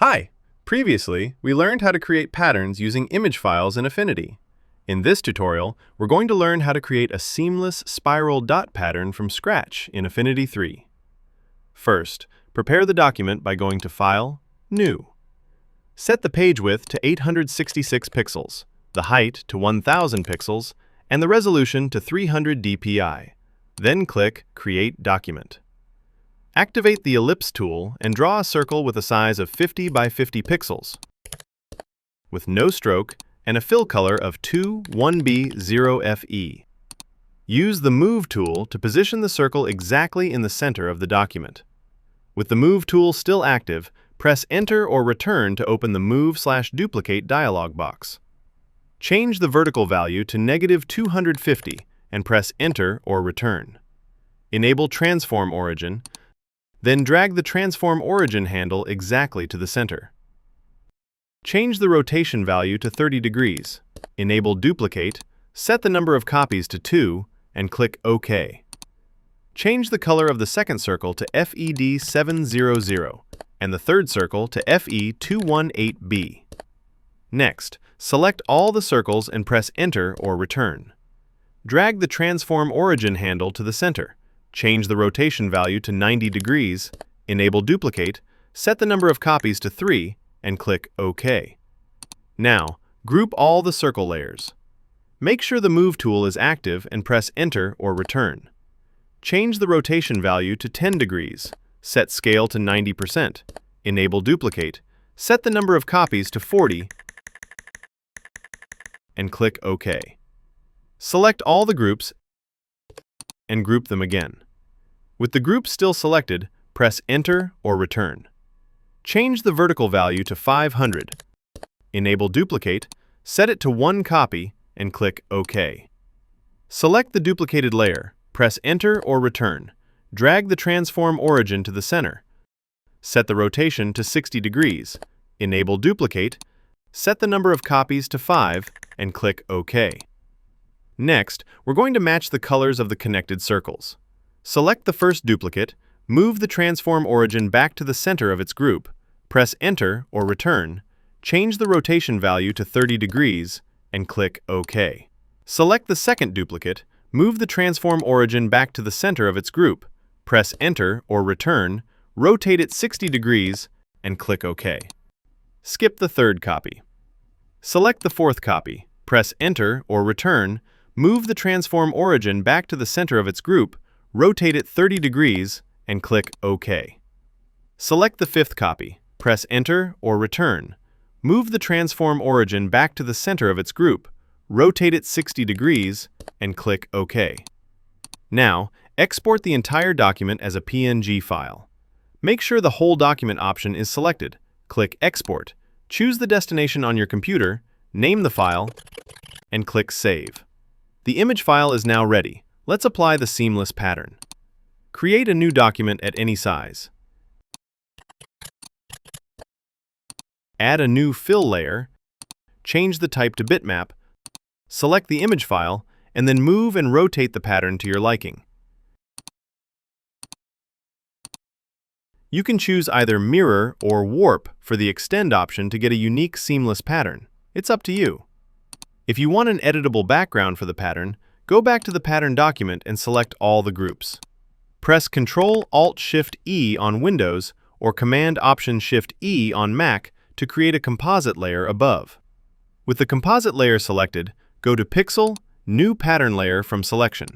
Hi! Previously, we learned how to create patterns using image files in Affinity. In this tutorial, we're going to learn how to create a seamless spiral dot pattern from scratch in Affinity 3. First, prepare the document by going to File, New. Set the page width to 866 pixels, the height to 1000 pixels, and the resolution to 300 dpi. Then click Create Document. Activate the Ellipse tool and draw a circle with a size of 50 by 50 pixels, with no stroke and a fill color of 2:1b0fe. Use the Move tool to position the circle exactly in the center of the document. With the Move tool still active, press Enter or Return to open the Move/Duplicate dialog box. Change the vertical value to -250 and press Enter or Return. Enable Transform Origin, then drag the Transform Origin handle exactly to the center. Change the rotation value to 30 degrees. Enable Duplicate, set the number of copies to 2, and click OK. Change the color of the second circle to FED700 and the third circle to FE218B. Next, select all the circles and press Enter or Return. Drag the Transform Origin handle to the center. Change the rotation value to 90 degrees, enable Duplicate, set the number of copies to 3, and click OK. Now, group all the circle layers. Make sure the Move tool is active and press Enter or Return. Change the rotation value to 10 degrees, set scale to 90%, enable Duplicate, set the number of copies to 40, and click OK. Select all the groups and group them again. With the group still selected, press Enter or Return. Change the vertical value to 500. Enable Duplicate, set it to 1 copy, and click OK. Select the duplicated layer, press Enter or Return. Drag the Transform Origin to the center. Set the rotation to 60 degrees. Enable Duplicate, set the number of copies to 5, and click OK. Next, we're going to match the colors of the connected circles. Select the first duplicate, move the Transform Origin back to the center of its group, press Enter or Return, change the rotation value to 30 degrees, and click OK. Select the second duplicate, move the Transform Origin back to the center of its group, press Enter or Return, rotate it 60 degrees, and click OK. Skip the third copy. Select the fourth copy, press Enter or Return, move the Transform Origin back to the center of its group, rotate it 30 degrees, and click OK. Select the fifth copy, press Enter or Return, move the Transform Origin back to the center of its group, rotate it 60 degrees, and click OK. Now, export the entire document as a PNG file. Make sure the whole document option is selected. Click Export, choose the destination on your computer, name the file, and click Save. The image file is now ready. Let's apply the seamless pattern. Create a new document at any size. Add a new fill layer, change the type to Bitmap, select the image file, and then move and rotate the pattern to your liking. You can choose either Mirror or Warp for the Extend option to get a unique seamless pattern. It's up to you. If you want an editable background for the pattern, go back to the pattern document and select all the groups. Press Ctrl-Alt-Shift-E on Windows or Command-Option-Shift-E on Mac to create a composite layer above. With the composite layer selected, go to Pixel, New Pattern Layer from Selection.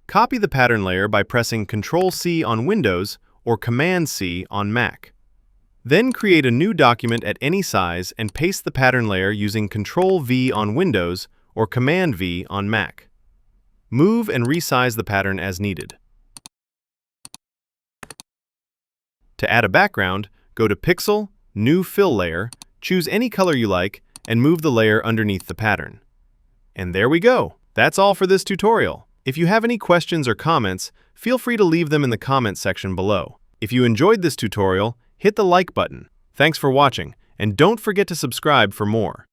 Copy the pattern layer by pressing Ctrl-C on Windows or Command-C on Mac. Then create a new document at any size and paste the pattern layer using Ctrl-V on Windows or Command-V on Mac. Move and resize the pattern as needed. To add a background, go to Pixel, New Fill Layer, choose any color you like, and move the layer underneath the pattern. And there we go! That's all for this tutorial. If you have any questions or comments, feel free to leave them in the comments section below. If you enjoyed this tutorial, hit the like button. Thanks for watching, and don't forget to subscribe for more.